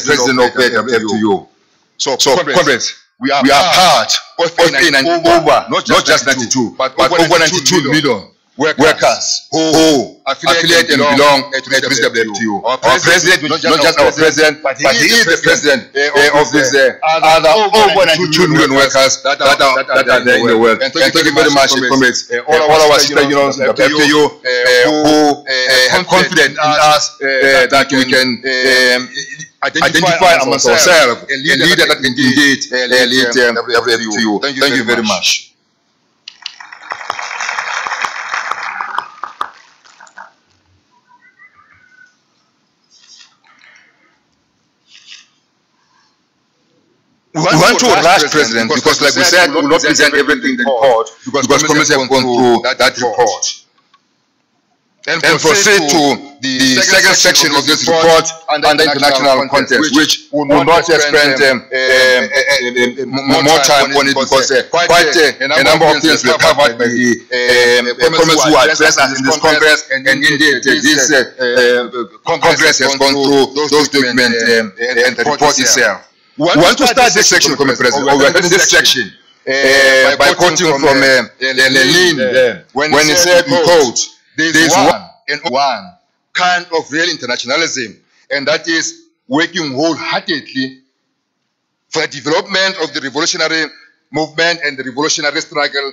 president of FTU. So, comrades, we are part of an over, not just 92, but over 92 million workers who affiliate and belong to the WTO. Our president, not just our president, but he is the president of these other over 92 million workers that are there in the world. And thank you very much, comrades, all our sister unions, FTU, who have confidence in us that we can identify amongst ourselves a leader that can indeed lead FTU. Thank you very much. We want to rush President because, like we said, we will not present everything in the report because committees have gone through that report. And proceed to the second section of this report under international context, which will not spend more time on it because quite a number of things were covered by the committees who addressed us in this Congress, and indeed this Congress has gone through those documents and the report itself. We want to start this section, Committee President, or we are starting this section by quoting from Lenin when he said, we quote, there is one kind of real internationalism, and that is working wholeheartedly for the development of the revolutionary movement and the revolutionary struggle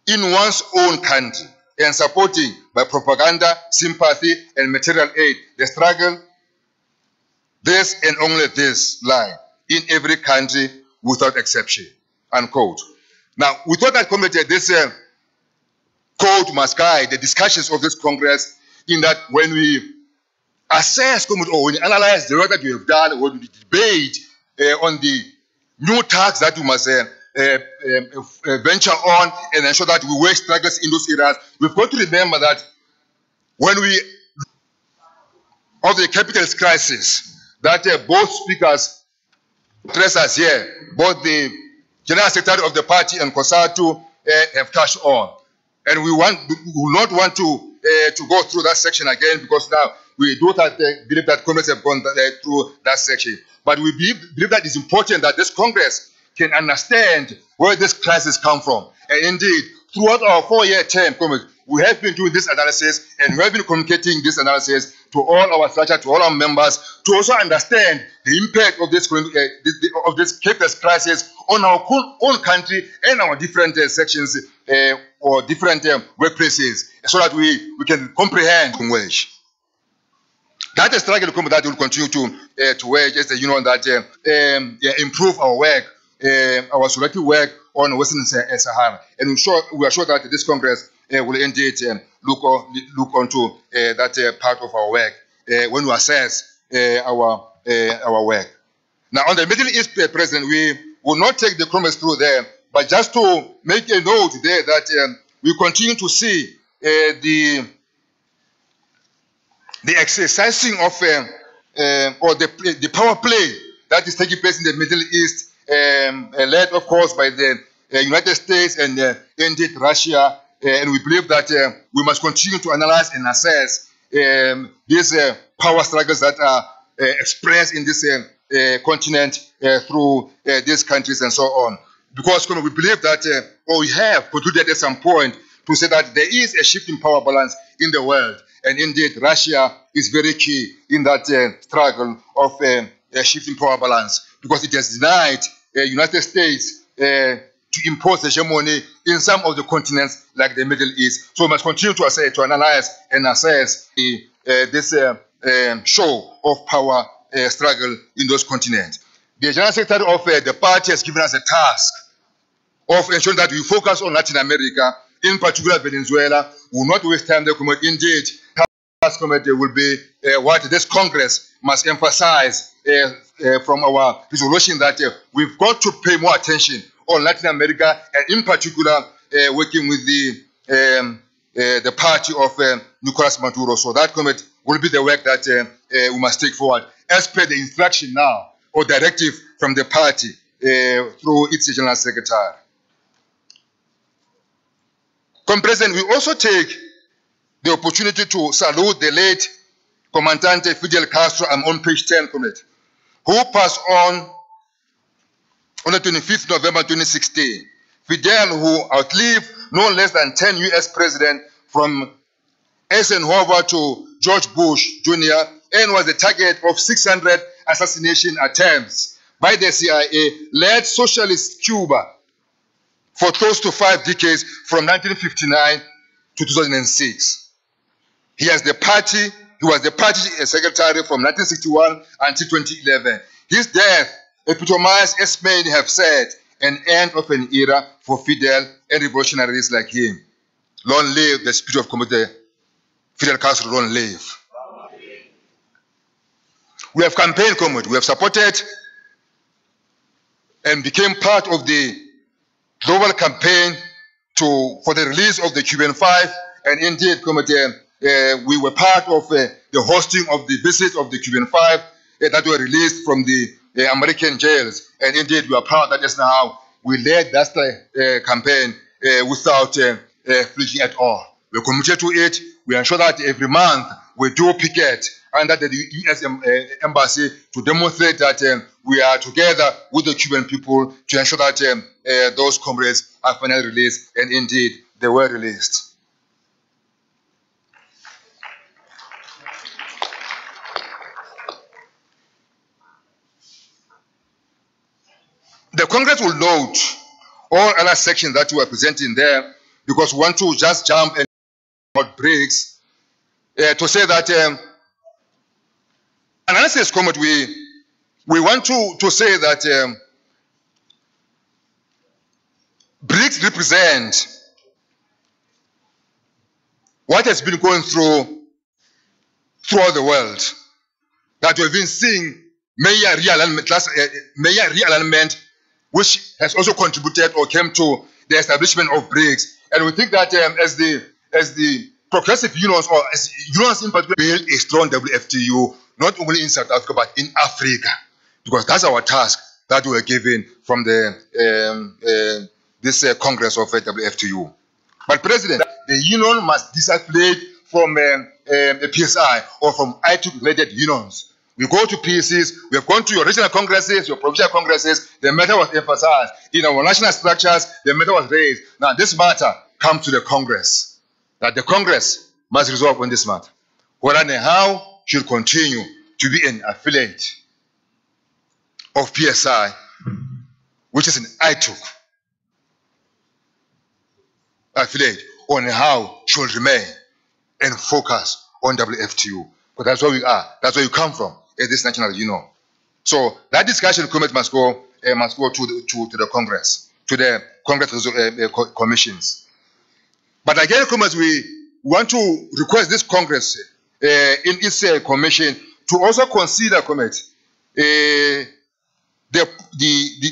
in one's own country, and supporting by propaganda, sympathy, and material aid the struggle, this and only this line, in every country without exception, unquote. Now, we thought that committee, this quote must guide the discussions of this Congress, in that when we assess or when we analyze the work that we have done, when we debate on the new tasks that we must venture on and ensure that we wage struggles in those areas, we've got to remember that when we of the capitalist crisis that both speakers address us here, both the General Secretary of the party and COSATU have touched on. And we will not want to go through that section again, because now we do believe that Congress have gone through that section. But we believe that it's important that this Congress can understand where this crisis comes from. And indeed, throughout our 4-year term, we have been doing this analysis, and we have been communicating this analysis to all our structure, to all our members, to also understand the impact of this capitalist crisis on our own country and our different sections or different workplaces, so that we can comprehend wage. That is struggle that will continue to wage as the union that improve our work, our selective work on Western Sahara. And we are sure that this Congress will indeed look onto that part of our work when we assess our work. Now, on the Middle East, President, we will not take the comments through there, but just to make a note there that we continue to see the exercising of or the power play that is taking place in the Middle East, led, of course, by the United States and indeed Russia. And we believe that we must continue to analyze and assess these power struggles that are expressed in this continent through these countries and so on. Because we believe that, or we have concluded at some point to say that there is a shift in power balance in the world. And indeed, Russia is very key in that struggle of a shift in power balance, because it has denied the United States to impose hegemony in some of the continents like the Middle East. So we must continue to analyze and assess this show of power struggle in those continents. The General Secretary of the party has given us a task of ensuring that we focus on Latin America, in particular Venezuela. We will not waste time there. Indeed, task committee will be what this Congress must emphasize from our resolution, that we've got to pay more attention on Latin America, and in particular working with the party of Nicolas Maduro. So that committee will be the work that we must take forward as per the instruction now or directive from the party through its General Secretary. President, we also take the opportunity to salute the late Comandante Fidel Castro. I'm on page 10, Committee. who passed on the 25th November 2016. Fidel, who outlived no less than 10 US presidents from Eisenhower to George Bush Jr., and was the target of 600 assassination attempts by the CIA, led socialist Cuba for close to 5 decades from 1959 to 2006. He was the party secretary from 1961 until 2011. His death epitomized, as many have said, an end of an era for Fidel and revolutionaries like him. Long live the spirit of Commander Fidel Castro, long live. We have campaigned, comrade. We have supported and became part of the global campaign for the release of the Cuban Five. And indeed, comrade, we were part of the hosting of the visit of the Cuban Five that were released from the American jails. And indeed, we are proud that just now we led that campaign without flinching at all. We're committed to it. We ensure that every month we do picket under the U.S. Embassy to demonstrate that we are together with the Cuban people to ensure that those comrades are finally released, and indeed they were released. The Congress will note all other sections that were presented there, because we want to just jump and not breaks to say that analysis comment, we want to say that BRICS represent what has been going throughout the world, that we've been seeing major realignment, which has also contributed or came to the establishment of BRICS. And we think that as the progressive unions, or as unions in particular, build a strong WFTU, not only in South Africa, but in Africa, because that's our task that we were given from the this Congress of WFTU. But President, the union must disaffiliate from a PSI or from ITU-related unions. We go to PCs, we have gone to your regional congresses, your provincial congresses, the matter was emphasized. In our national structures, the matter was raised. Now this matter comes to the Congress, that the Congress must resolve on this matter. Whether NEHAWU should continue to be an affiliate of PSI, which is an ITU affiliate, or NEHAWU should remain and focus on WFTU. But that's where we are. That's where you come from, as this national union. So that discussion committee must go to the Congress, to the Congress commissions. But again, Congress, we want to request this Congress in its commission to also consider, the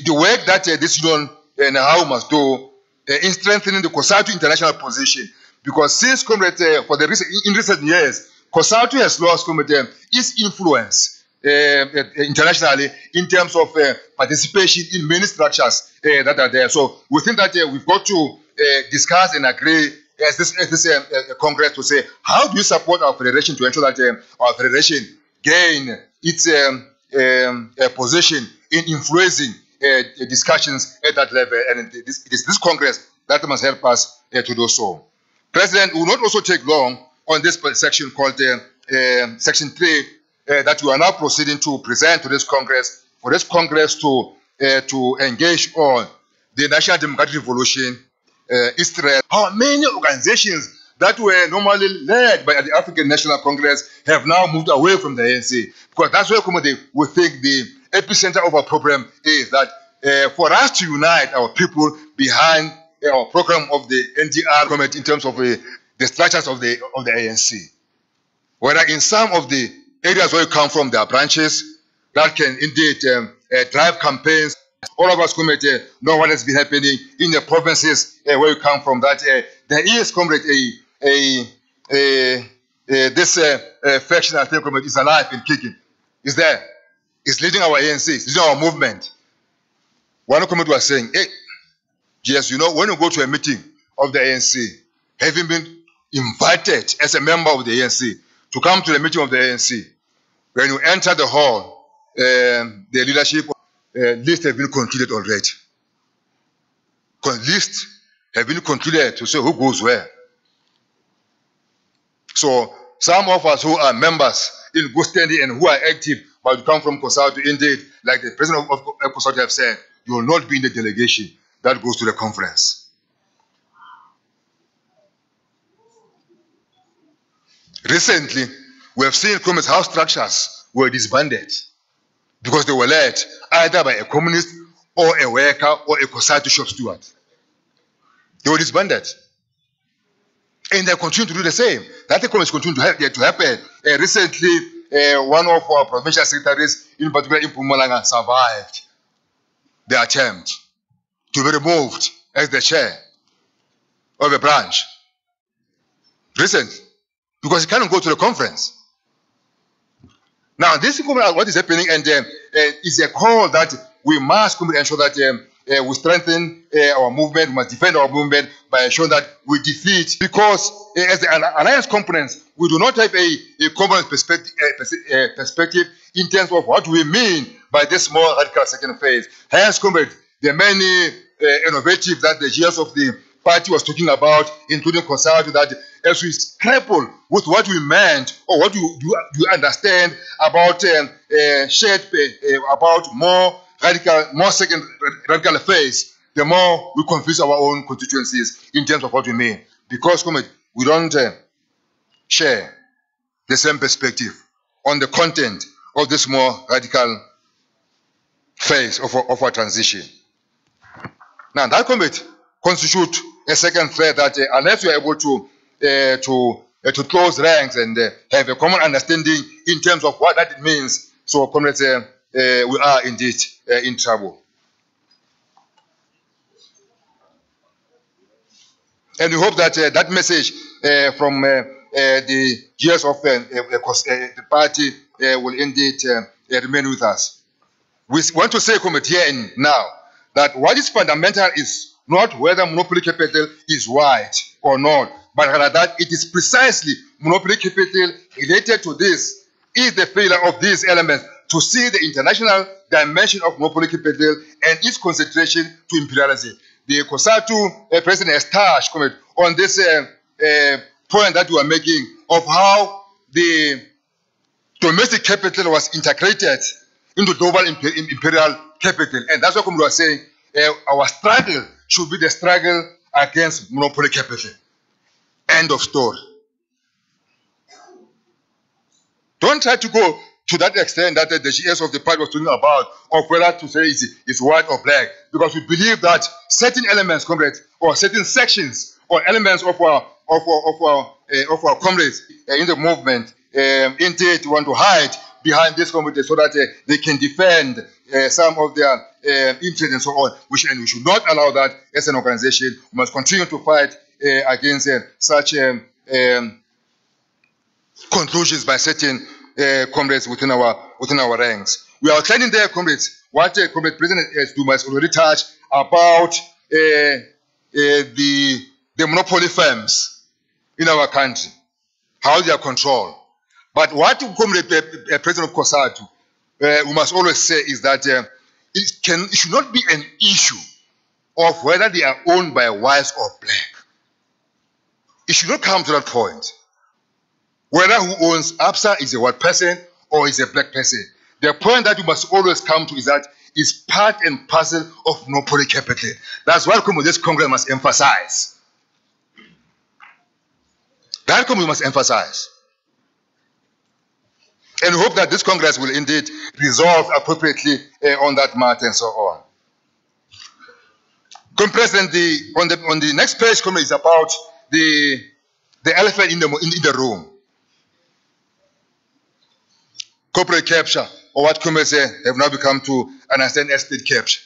work that this union and how must do in strengthening the COSATU international position. Because since, for in recent years, COSATU has lost its influence internationally in terms of participation in many structures that are there. So we think that we've got to discuss and agree as this Congress to say, how do you support our federation to ensure that our federation gain its position in influencing discussions at that level, and it is this Congress that must help us to do so. President, will not also take long on this section called Section 3 that we are now proceeding to present to this Congress, for this Congress to engage on the National Democratic Revolution, Israel. How many organizations that were normally led by the African National Congress have now moved away from the ANC, because that's where we think the epicenter of our problem is, that for us to unite our people behind our program of the NDR government in terms of the structures of the ANC. Whether in some of the areas where you come from, there are branches that can indeed drive campaigns. All of us know what has been happening in the provinces where you come from. That there is, this faction, I think, is alive and kicking. Is there? It's leading our ANC. It's leading our movement. One comment was saying, hey, yes, you know, when you go to a meeting of the ANC, having been invited as a member of the ANC to come to the meeting of the ANC, when you enter the hall, the leadership list have been concluded already. Lists have been concluded to say who goes where. So some of us who are members in good standing and who are active, but you come from COSATU, indeed, like the president of COSATU have said, you will not be in the delegation that goes to the conference. Recently, we have seen how structures were disbanded because they were led either by a communist or a worker or a COSATU shop steward. They were disbanded. And they continue to do the same. That is continuing to happen. Recently, one of our provincial secretaries, in particular in Mpumalanga, survived the attempt to be removed as the chair of a branch. Recently. Because he cannot go to the conference. Now, this is what is happening, and it's a call that we must ensure that we strengthen our movement, we must defend our movement by ensuring that we defeat. Because as the alliance components, we do not have a common perspective in terms of what we mean by this more radical second phase. Hence, comrade, there are many innovative that the GS of the party was talking about, including COSATU, that as we grapple with what we meant or what you understand about about more second radical phase, the more we confuse our own constituencies in terms of what we mean. Because we don't share the same perspective on the content of this more radical phase of our transition. Now, that constitutes a second threat that unless we are able to close ranks and have a common understanding in terms of what that means, so comrades, we are indeed in trouble. And we hope that that message from the GS of the party will indeed remain with us. We want to say, comrade, here and now, that what is fundamental is not whether monopoly capital is white or not, but rather that it is precisely monopoly capital related to this is the failure of these elements to see the international dimension of monopoly capital and its concentration to imperialism. The COSATU president has touched on this point that you are making of how the domestic capital was integrated into global imperial capital. And that's what we are saying. Our struggle should be the struggle against monopoly capital. End of story. Don't try to go to that extent that the GS of the party was talking about, of whether to say it's white or black, because we believe that certain elements, comrades, or certain sections or elements of our comrades in the movement, indeed want to hide behind this committee so that they can defend some of their interests and so on. And we should not allow that as an organization. We must continue to fight against such conclusions by certain comrades within our ranks. We are outlining there, comrades, what Comrade President Duma has already touched about the monopoly firms in our country, how they are controlled. But what Comrade President of COSATU we must always say is that it should not be an issue of whether they are owned by whites or black. It should not come to that point. Whether who owns ABSA is a white person or is a black person. The point that you must always come to is that it's part and parcel of monopoly capital. That's what this Congress must emphasize. That we must emphasize. And we hope that this Congress will indeed resolve appropriately on that matter and so on. President, on the next page, is about the elephant in the room. Corporate capture, or what comrades have now become to understand as state capture.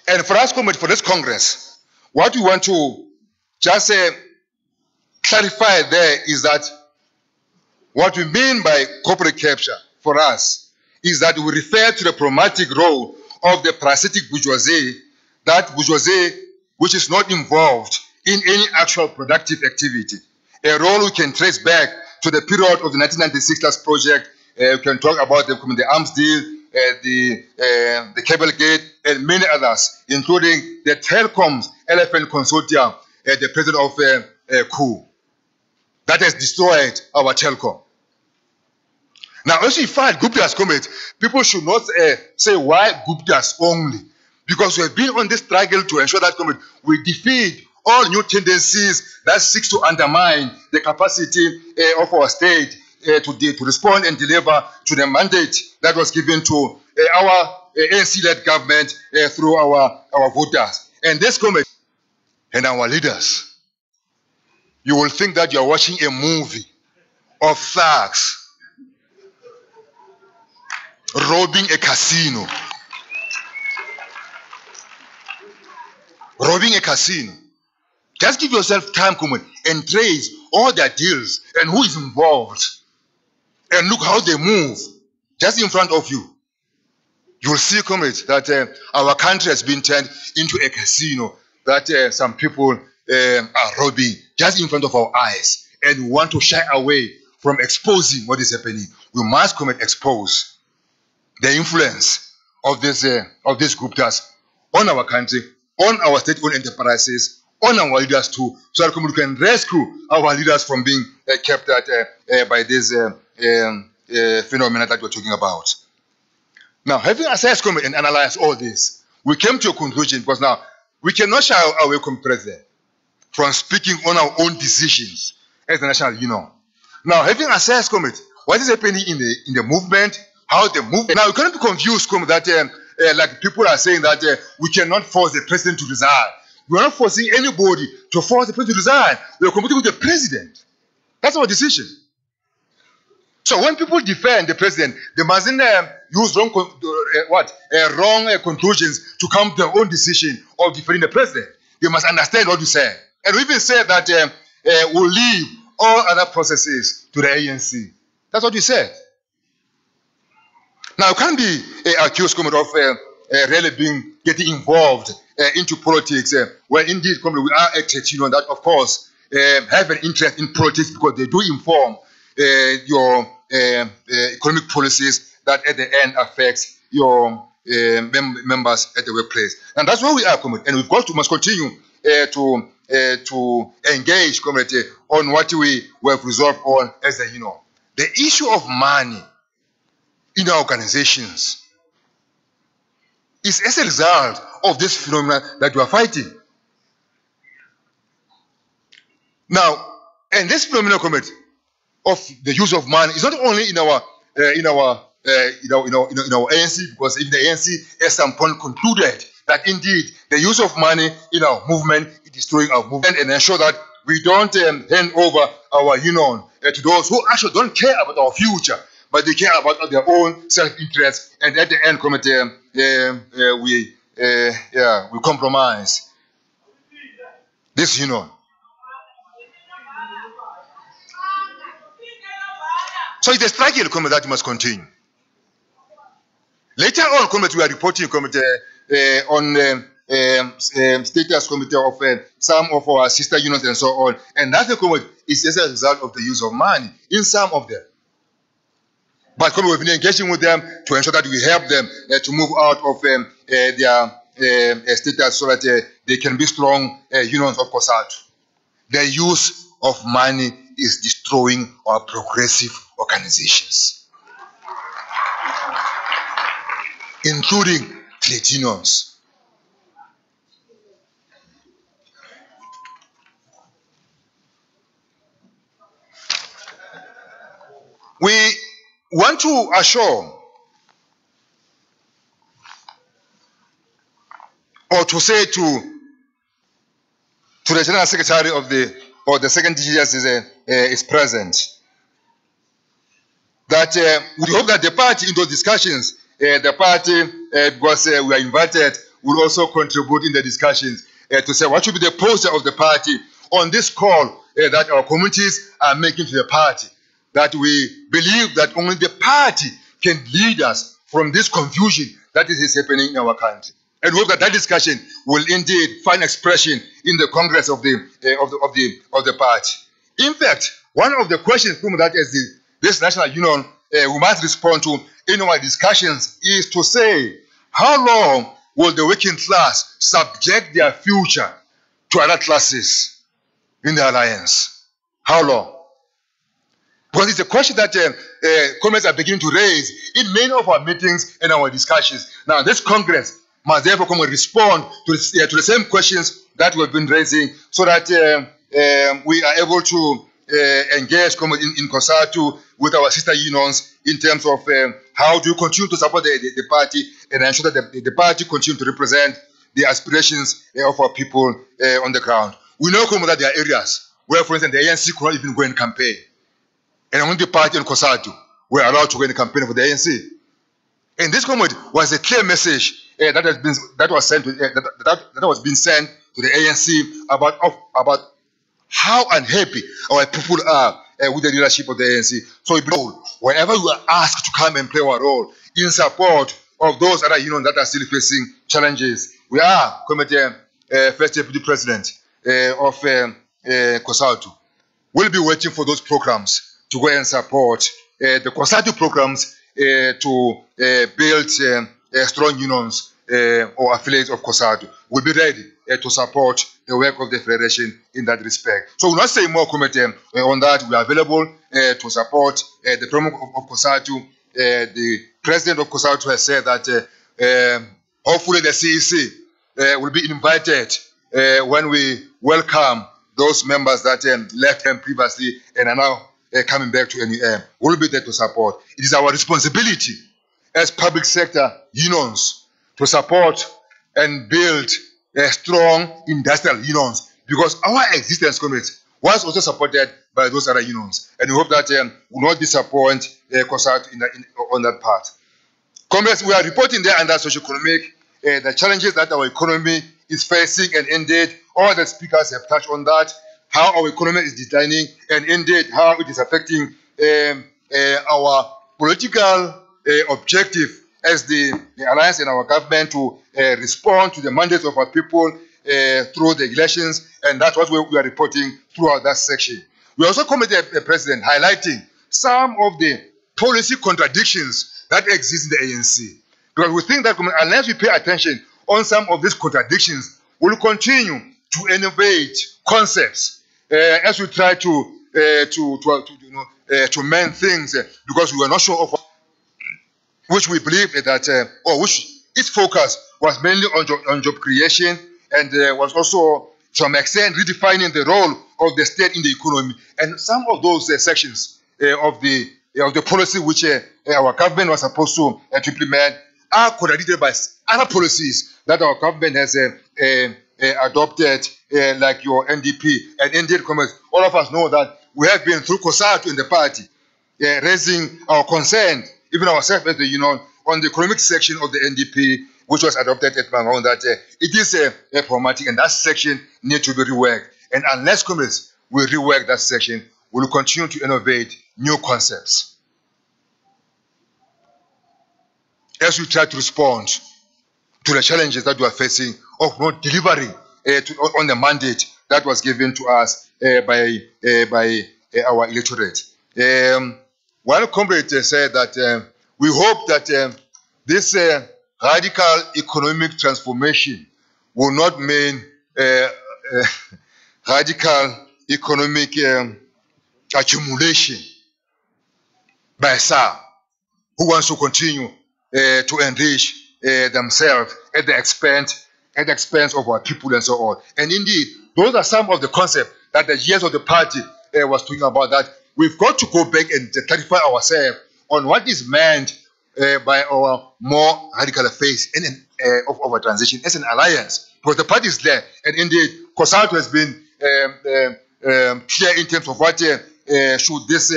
And for us, for this Congress, what we want to just clarify there is that what we mean by corporate capture for us is that we refer to the problematic role of the parasitic bourgeoisie, that bourgeoisie which is not involved in any actual productive activity. A role we can trace back to the period of the 1996 class project. We can talk about the arms deal, the cable gate, and many others, including the Telcom's Elephant Consortium, the president of NEHAWU, that has destroyed our telecom. Now, also if I Gupta's comment, people should not say why Gupta's only, because we have been on this struggle to ensure that we defeat all new tendencies that seeks to undermine the capacity of our state to respond and deliver to the mandate that was given to our ANC-led government through our voters. And this comment and our leaders, you will think that you are watching a movie of thugs robbing a casino. Robbing a casino. Just give yourself time, and trace all their deals and who is involved. And look how they move just in front of you. You will see, that our country has been turned into a casino that some people are robbing just in front of our eyes. And we want to shy away from exposing what is happening. We must expose the influence of these Guptas on our country, on our state-owned enterprises, on our leaders too, so that we can rescue our leaders from being kept by this phenomena that we're talking about. Now, having assessed and analyzed all this, we came to a conclusion, because now we cannot shy away from President from speaking on our own decisions as the national union. Now, having assessed what is happening in the movement, how the movement. Now, you cannot be confused that like people are saying that we cannot force the president to resign. We are not forcing anybody to force the president to resign. We are competing with the president. That's our decision. So when people defend the president, they mustn't use wrong conclusions to come to their own decision of defending the president. They must understand what you say. And we even said that we'll leave all other processes to the ANC. That's what we said. Now, you can't be accused of really getting involved into politics, where indeed we are a trade union that, of course, have an interest in politics because they do inform your economic policies that at the end affects your members at the workplace. And that's where we are, and must continue to engage on what we have resolved on as a union. The issue of money in our organizations is as a result of this phenomenon that we are fighting. Now, and this phenomenon of the use of money is not only in our ANC, because even the ANC at some point concluded that indeed the use of money in our movement is destroying our movement, and ensure that we don't hand over our union to those who actually don't care about our future, but they care about their own self-interest, and at the end, we compromise this union. So it's a struggle that must continue. Later on, we are reporting on status of some of our sister unions and so on, and that is as a result of the use of money in some of them. But we've been engaging with them to ensure that we help them to move out of their status so that they can be strong unions of COSATU. The use of money is destroying our progressive organizations, including trade unions. We want to assure or to say to the General Secretary of the Second DGS is present, that we hope that the party in those discussions, the party, because we are invited, will also contribute in the discussions to say what should be the posture of the party on this call that our communities are making to the party. That we believe that only the party can lead us from this confusion that is happening in our country. And we hope that that discussion will indeed find expression in the Congress of the party. In fact, one of the questions that as this national union we must respond to in our discussions is to say, how long will the working class subject their future to other classes in the alliance? How long? Because it's a question that comrades are beginning to raise in many of our meetings and our discussions. Now, this Congress must therefore come and respond to the same questions that we've been raising, so that we are able to engage in COSATU with our sister unions in terms of how do you continue to support the party and ensure that the party continue to represent the aspirations of our people on the ground. We know that there are areas where, for instance, the ANC could not even go and campaign. And only the party and COSATU were allowed to go and campaign for the ANC. And this comment was a clear message that was being sent to the ANC about how unhappy our people are with the leadership of the ANC. So whenever we are asked to come and play our role in support of those other unions that are still facing challenges, we are First Deputy President of COSATU. We'll be waiting for those programs to go and support the COSATU programs to build strong unions or affiliates of COSATU. We'll be ready to support the work of the Federation in that respect. So we'll not say more comment on that. We are available to support the program of COSATU. The president of COSATU has said that hopefully the CEC will be invited when we welcome those members that left him previously and are now coming back to NEM. We'll be there to support. It is our responsibility as public sector unions to support and build strong industrial unions, because our existence, comrades, was also supported by those other unions. And we hope that we will not disappoint COSATU on that part. Comrades, we are reporting there under socioeconomic the challenges that our economy is facing, and indeed all the speakers have touched on that, how our economy is declining, and indeed how it is affecting our political objective as the alliance and our government to respond to the mandates of our people through the elections, and that's what we are reporting throughout that section. We also committed the president highlighting some of the policy contradictions that exist in the ANC, because we think that unless we pay attention on some of these contradictions, we'll continue to innovate concepts as we try to mend things, because we are not sure of which we believe that, or which its focus was mainly on job creation, and was also, to some extent, redefining the role of the state in the economy. And some of those sections of the policy which our government was supposed to implement are contradicted by other policies that our government has adopted, like your NDP. And indeed, all of us know that we have been through COSATU in the party, raising our concern, even ourselves as the union, on the economic section of the NDP, which was adopted at Mangaung, that it is problematic, and that section needs to be reworked. And unless comrades will rework that section, we will continue to innovate new concepts as we try to respond to the challenges that we are facing of not delivering on the mandate that was given to us by our electorate. One comrade said that we hope that this radical economic transformation will not mean radical economic accumulation by some who wants to continue to enrich themselves at the expense of our people and so on. And indeed, those are some of the concepts that the years of the party was talking about, that we've got to go back and clarify ourselves on what is meant by our more radical phase of our transition as an alliance, because the party is there, and indeed COSATU has been clear in terms of what should this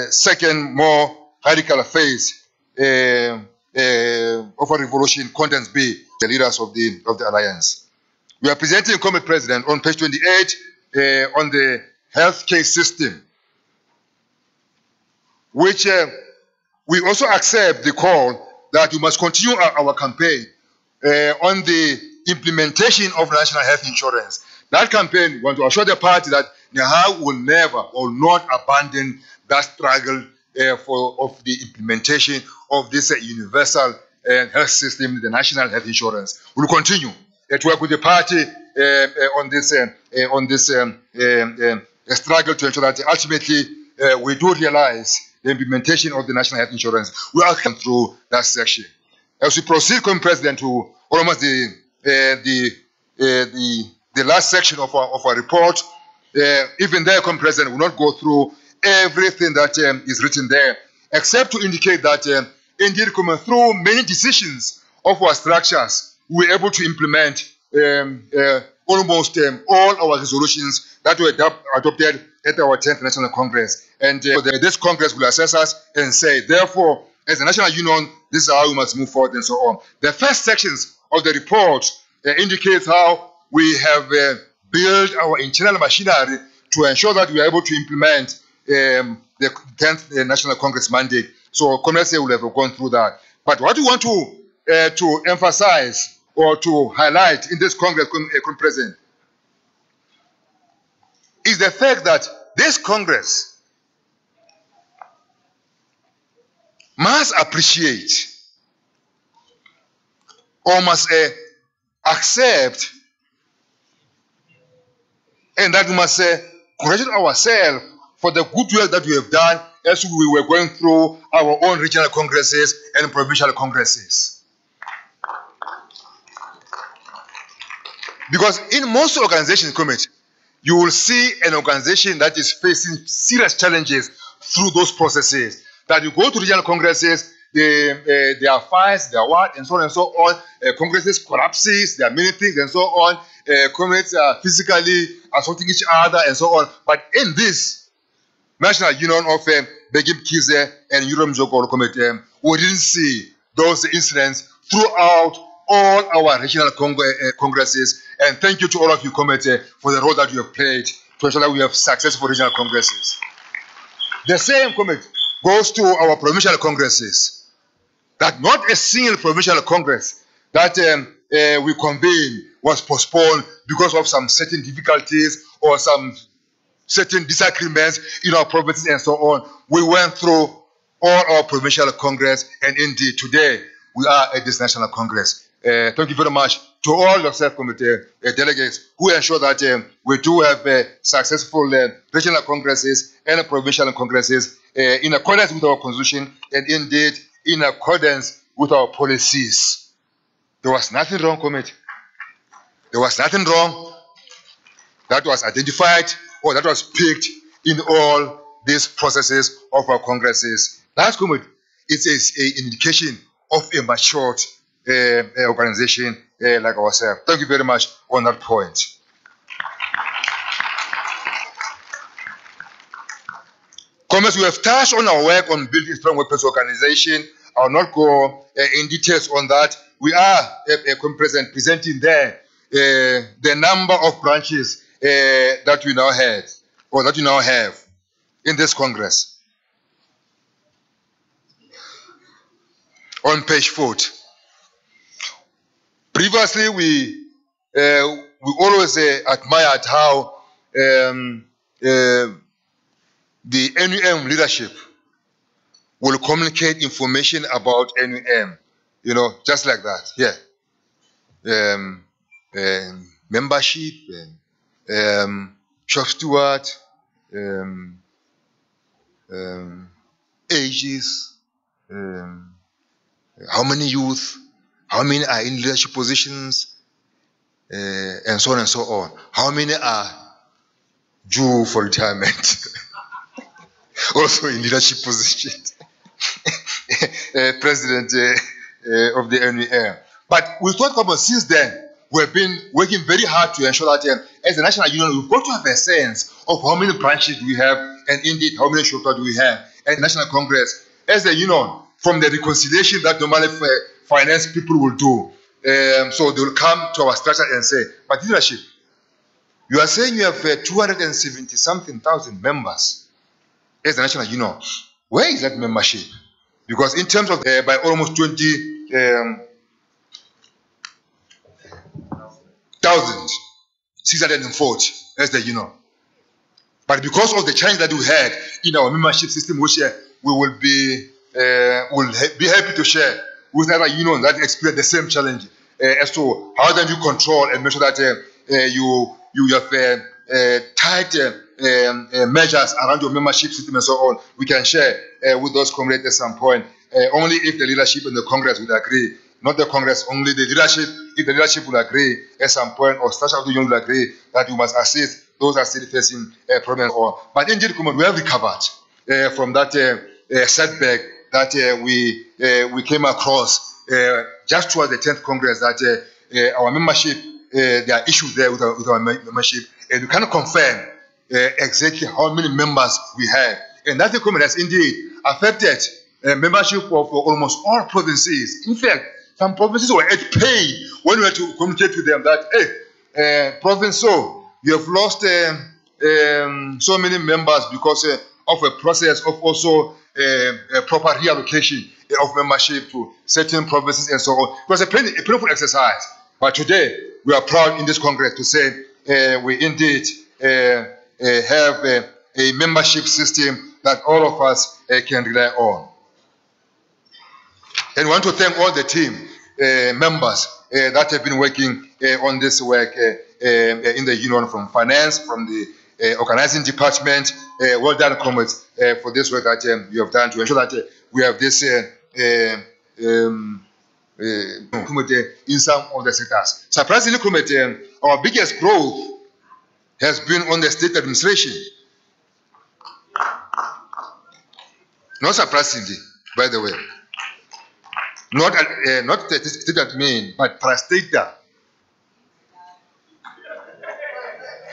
second more radical phase of a revolution contents be the leaders of the alliance. We are presenting a comment, President, on page 28 on the healthcare system, which we also accept the call that we must continue our campaign on the implementation of national health insurance. That campaign, we want to assure the party that NEHAWU will never or not abandon that struggle of the implementation of this universal health system, the national health insurance. We will continue to work with the party on this struggle to ensure that ultimately we do realize the implementation of the national health insurance. We are coming through that section. As we proceed, Coming President, to almost the last section of our report, even there, Coming President, will not go through everything that is written there, except to indicate that indeed, coming through many decisions of our structures, we were able to implement almost all our resolutions that were adopted at our 10th National Congress. And this Congress will assess us and say, therefore, as a national union, this is how we must move forward and so on. The first sections of the report indicates how we have built our internal machinery to ensure that we are able to implement the 10th National Congress mandate. So Comrades will have gone through that. But what we want to emphasize or to highlight in this Congress, President, is the fact that this Congress must appreciate or must accept, and that we must congratulate ourselves for the good work that we have done as we were going through our own regional congresses and provincial congresses. Because in most organizations, you will see an organization that is facing serious challenges through those processes. That you go to regional congresses, there are fights, there are what, and so on and so on. Congresses collapses, there are many things and so on. Comrades are physically assaulting each other and so on. But in this National Union of Begim Kize and Uram Jogoro Committee, we didn't see those incidents throughout all our regional congresses. And thank you to all of you, committee, for the role that you have played to ensure that we have successful regional congresses. The same committee goes to our provincial congresses. That not a single provincial congress that we convened was postponed because of some certain difficulties or some certain disagreements in our provinces and so on. We went through all our provincial congress, and indeed today we are at this national congress. Thank you very much to all your self-committee delegates who ensure that we do have successful regional congresses and provincial congresses in accordance with our constitution and indeed in accordance with our policies. There was nothing wrong, committee. There was nothing wrong that was identified or that was picked in all these processes of our congresses. Last committee, it is an indication of a matured organization like ourselves. Thank you very much on that point. Comrades, we have touched on our work on building strong workplace organization. I will not go in details on that. We are presenting there the number of branches that we now had or that we now have in this Congress. On page 40. Previously, we always admired how the NUM leadership will communicate information about NUM, you know, just like that. Yeah. Membership, shop steward, ages, how many youth, how many are in leadership positions, and so on and so on. How many are due for retirement? Also in leadership positions. President of the NEHAWU. But we thought about since then, we've been working very hard to ensure that as a national union, we've got to have a sense of how many branches we have and indeed how many chapters we have. And National Congress, as a union, from the reconciliation that normally finance people will do. So they will come to our structure and say, but leadership, you are saying you have 270-something thousand members as a national union. Where is that membership? Because in terms of by almost 20 1,640 as the union. But because of the change that we had in our membership system, which we will be happy to share with other unions that experience the same challenge as to how then you control and make sure that you have tight measures around your membership system and so on. We can share with those comrades at some point, only if the leadership and the Congress would agree. Not the Congress, only the leadership. If the leadership will agree at some point, or structure of the union will agree that you must assist those are still facing problems. But indeed, we have recovered from that setback that we came across just towards the 10th Congress, that our membership, there are issues there with our membership, and we cannot confirm exactly how many members we have. And that document has indeed affected membership of almost all provinces. In fact, some provinces were at pain when we had to communicate to them that, hey, province so, you have lost so many members because of a process of also proper reallocation of membership to certain provinces and so on. It was a painful exercise. But today, we are proud in this Congress to say we indeed have a membership system that all of us can rely on. And we want to thank all the team members that have been working on this work in the union, from finance, from the organizing department. Well done, comrades, for this work that you have done to ensure that we have this in some of the sectors. Surprisingly, comrades, our biggest growth has been on the state administration. Not surprisingly, by the way. Not the state admin, but parastata.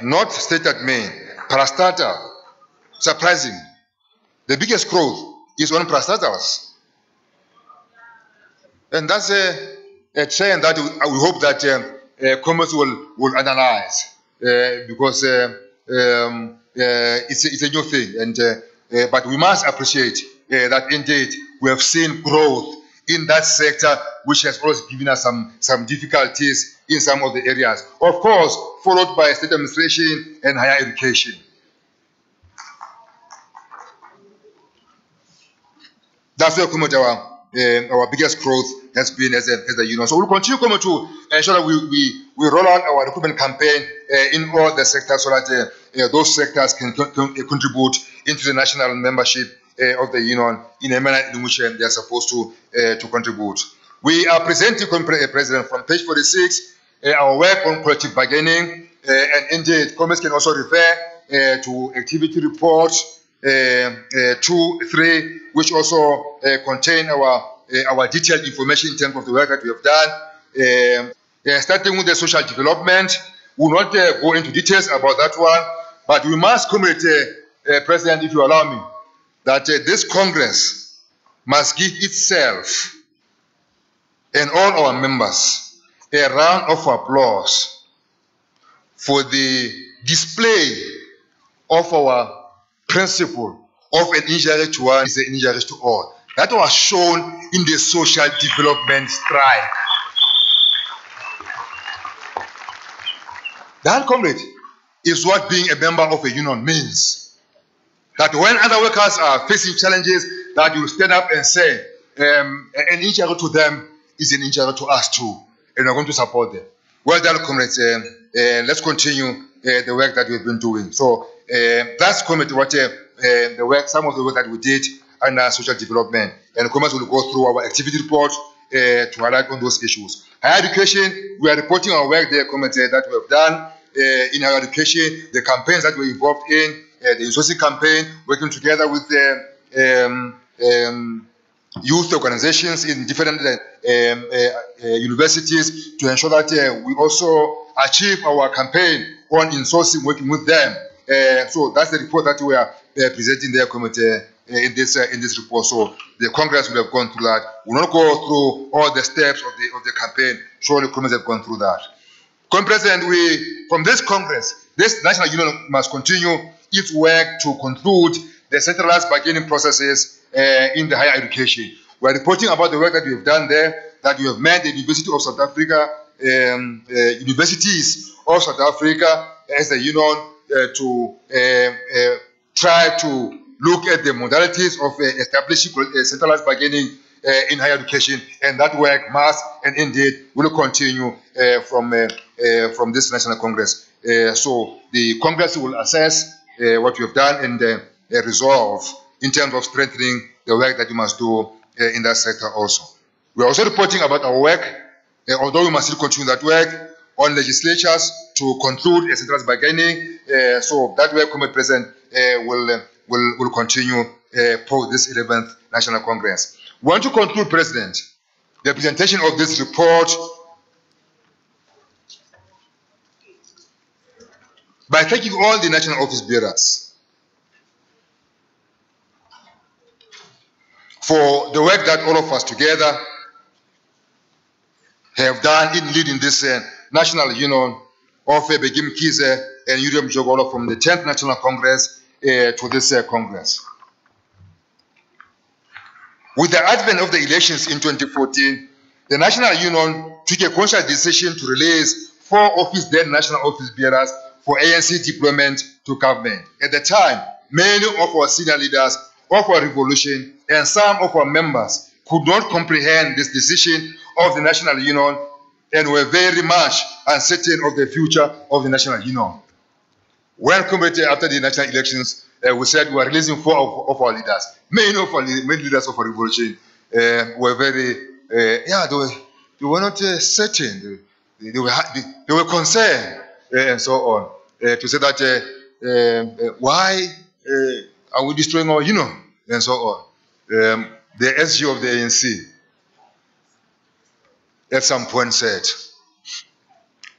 Not state admin, parastata. Surprising. The biggest growth is on parastatas. And that's a trend that we hope that Commerce will analyze, because it's a new thing. And but we must appreciate that indeed we have seen growth in that sector, which has always given us some difficulties in some of the areas. Of course, followed by state administration and higher education. That's where our biggest growth has been as a union. So we'll continue to ensure that we roll out our recruitment campaign in all the sectors, so that those sectors can contribute into the national membership of the union in a manner in which they are supposed to contribute. We are presenting, President, from page 46, our work on collective bargaining, and indeed, Commerce can also refer to activity reports 2, 3, which also contain our detailed information in terms of the work that we have done. Starting with the social development, we will not go into details about that one, but we must commit, President, if you allow me, that this Congress must give itself and all our members a round of applause for the display of our principle of an injury to one is an injury to all. That was shown in the social development strike. That, comrade, is what being a member of a union means. That when other workers are facing challenges, that you stand up and say, an injury to them is an injury to us too, and we're going to support them. Well done, comrades. Let's continue the work that we've been doing. So that's comrade, what the work, some of the work that we did under social development, and Commerce will go through our activity report to highlight on those issues. Higher education, we are reporting our work there, comrade, that we have done in higher education, the campaigns that we're involved in. The insourcing campaign, working together with the youth organizations in different universities to ensure that we also achieve our campaign on insourcing, working with them. So that's the report that we are presenting there, committee, in this report. So the Congress will have gone through that. We will not go through all the steps of the campaign. Surely Congress have gone through that. President, from this Congress, this national union must continue its work to conclude the centralized bargaining processes in the higher education. We are reporting about the work that we have done there, that we have met the University of South Africa universities of South Africa as a union to try to look at the modalities of establishing centralized bargaining in higher education, and that work must and indeed will continue from this National Congress. So the Congress will assess what we have done and resolve in terms of strengthening the work that we must do in that sector also. We are also reporting about our work, although we must still continue that work, on legislatures to conclude a centralized bargaining. So that work, Comrade President, will continue post this 11th National Congress. We want to conclude, President, the presentation of this report by thanking all the national office bearers for the work that all of us together have done in leading this national union of Begim Kize and Uriam Jogolo from the 10th National Congress to this Congress. With the advent of the elections in 2014, the National Union took a conscious decision to release 4 then national office bearers for ANC deployment to government. At the time, many of our senior leaders of our revolution and some of our members could not comprehend this decision of the National Union and were very much uncertain of the future of the National Union. When after the national elections, we said we are releasing 4 of our leaders. Many of our leaders of our revolution were very, they were not certain. They were concerned and so on to say that why are we destroying our union and so on. The SG of the ANC at some point said,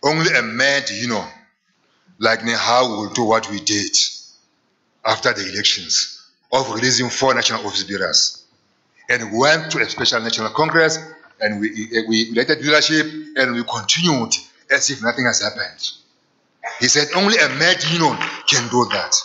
only a mad union like NEHAWU will do what we did after the elections of releasing 4 national office bearers. And we went to a special national congress and we elected leadership and we continued as if nothing has happened. He said only a mad union can do that.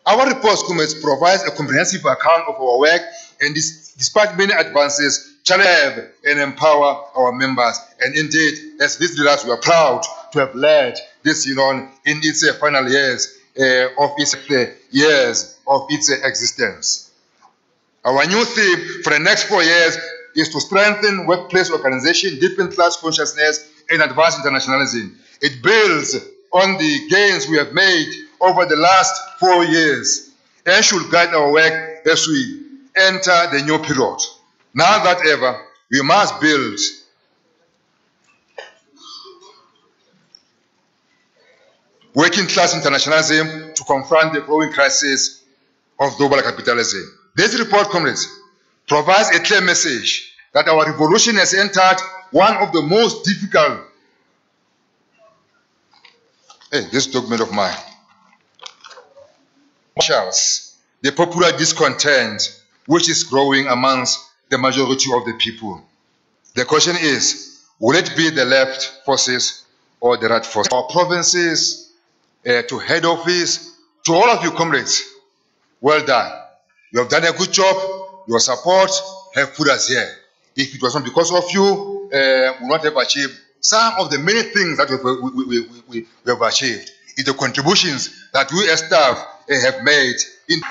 Our report provides a comprehensive account of our work, and despite many advances, challenge and empower our members. And indeed, as these leaders, we are proud to have led this union in its final years of its existence. Our new theme for the next 4 years is to strengthen workplace organization, deepen class consciousness, and advance internationalism. It builds on the gains we have made over the last 4 years and should guide our work as we enter the new period. Now that ever, we must build working class internationalism to confront the growing crisis of global capitalism. This report, comrades, provides a clear message that our revolution has entered one of the most difficult. This document of mine. The popular discontent which is growing amongst the majority of the people. The question is, will it be the left forces or the right forces? Our provinces, to head office, to all of you comrades, well done. You have done a good job. Your support have put us here. If it was not because of you, we would not have achieved some of the many things that we have achieved. It's the contributions that we as staff have made in.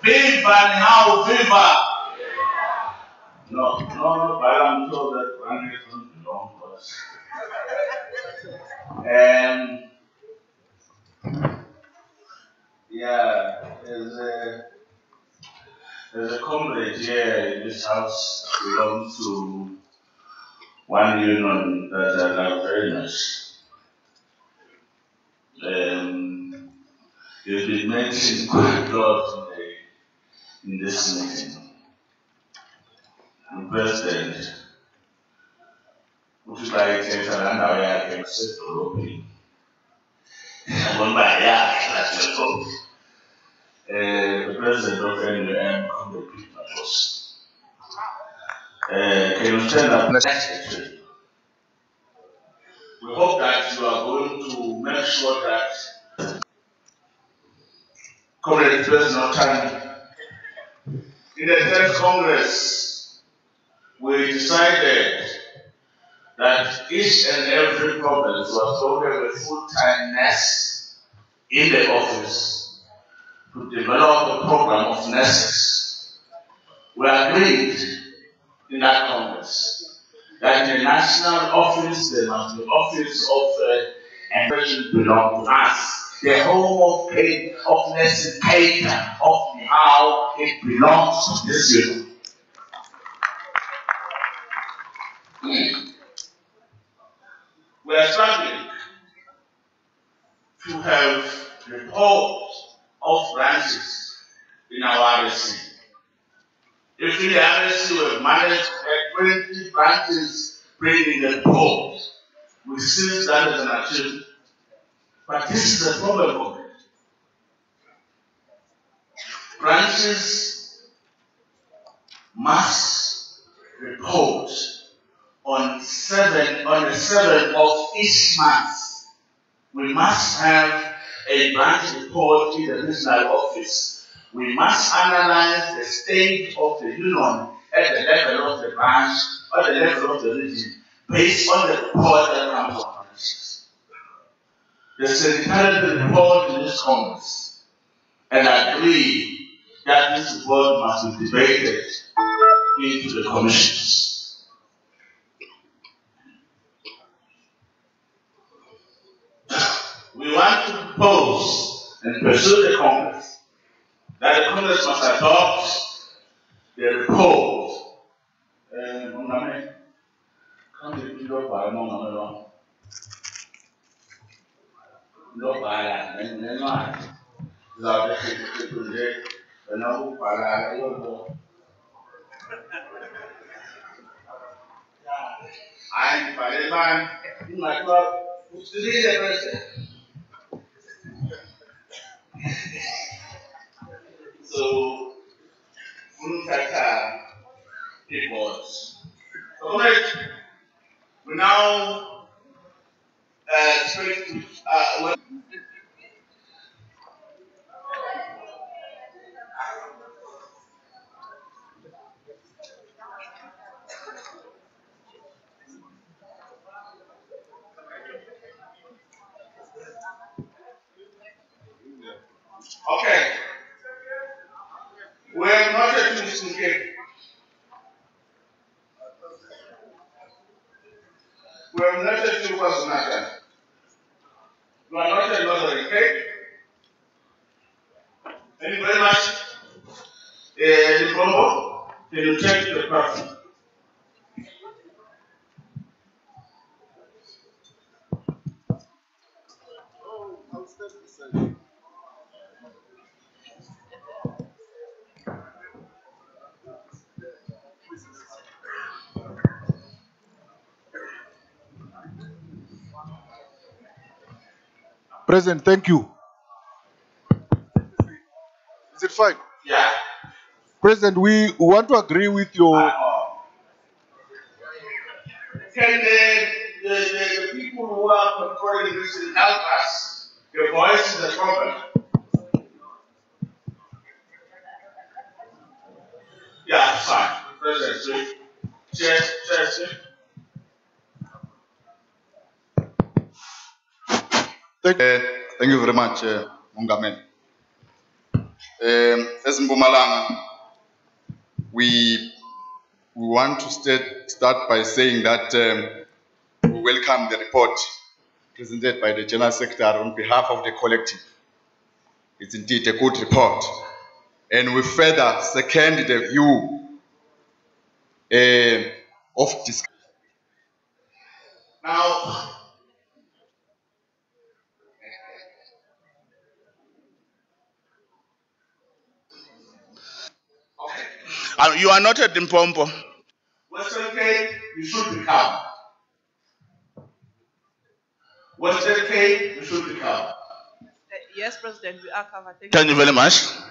Viva NEHAWU, viva! No, but I'm told that one doesn't belong to us. There's a comrade here in this house belongs to one union that I love very much. You've been mentioned quite a lot in this meeting. The President, which is like I can accept or open. The president of NEHAWU, can you stand up? We hope that you are going to make sure that Comrade President time. In the 10th Congress, we decided that each and every province was to have a full-time nurse in the office to develop a program of nurses. We agreed in that Congress that in the national office, there must be office of and belong to us. The home of nursing care of NEHAWU, it belongs to this union. We are struggling to have reports of branches in our RSC. If in the RSC we have managed 20 branches bringing the report, we see that as an achievement. But this is a problem of it. Branches must report on the 7th of each month. We must have a branch report in the regional office. We must analyze the state of the union at the level of the branch or the level of the region based on the report that comes from branches. The secretary report in this Congress and agree that this report must be debated into the commissions. We want to propose and pursue the Congress that the Congress must adopt the report. So, reports. We now expect okay. We are not a Christian cake. We are not a super matter. We are not a northern cake. Thank you very much. Limpopo, can you check the person? President, thank you. Is it fine? Yeah. President, we want to agree with your... Can the people who are controlling this help us? Your voice is a problem. Yeah, fine. President, Chair. Thank you very much, Mungamen. As Mpumalanga, we want to start by saying that we welcome the report presented by the General Secretary on behalf of the collective. It's indeed a good report. And we further second the view of discussion. Now, you are not at Limpopo. Western Cape, you should become. Western Cape, you should become. Yes, President, we are covered. Thank you very much.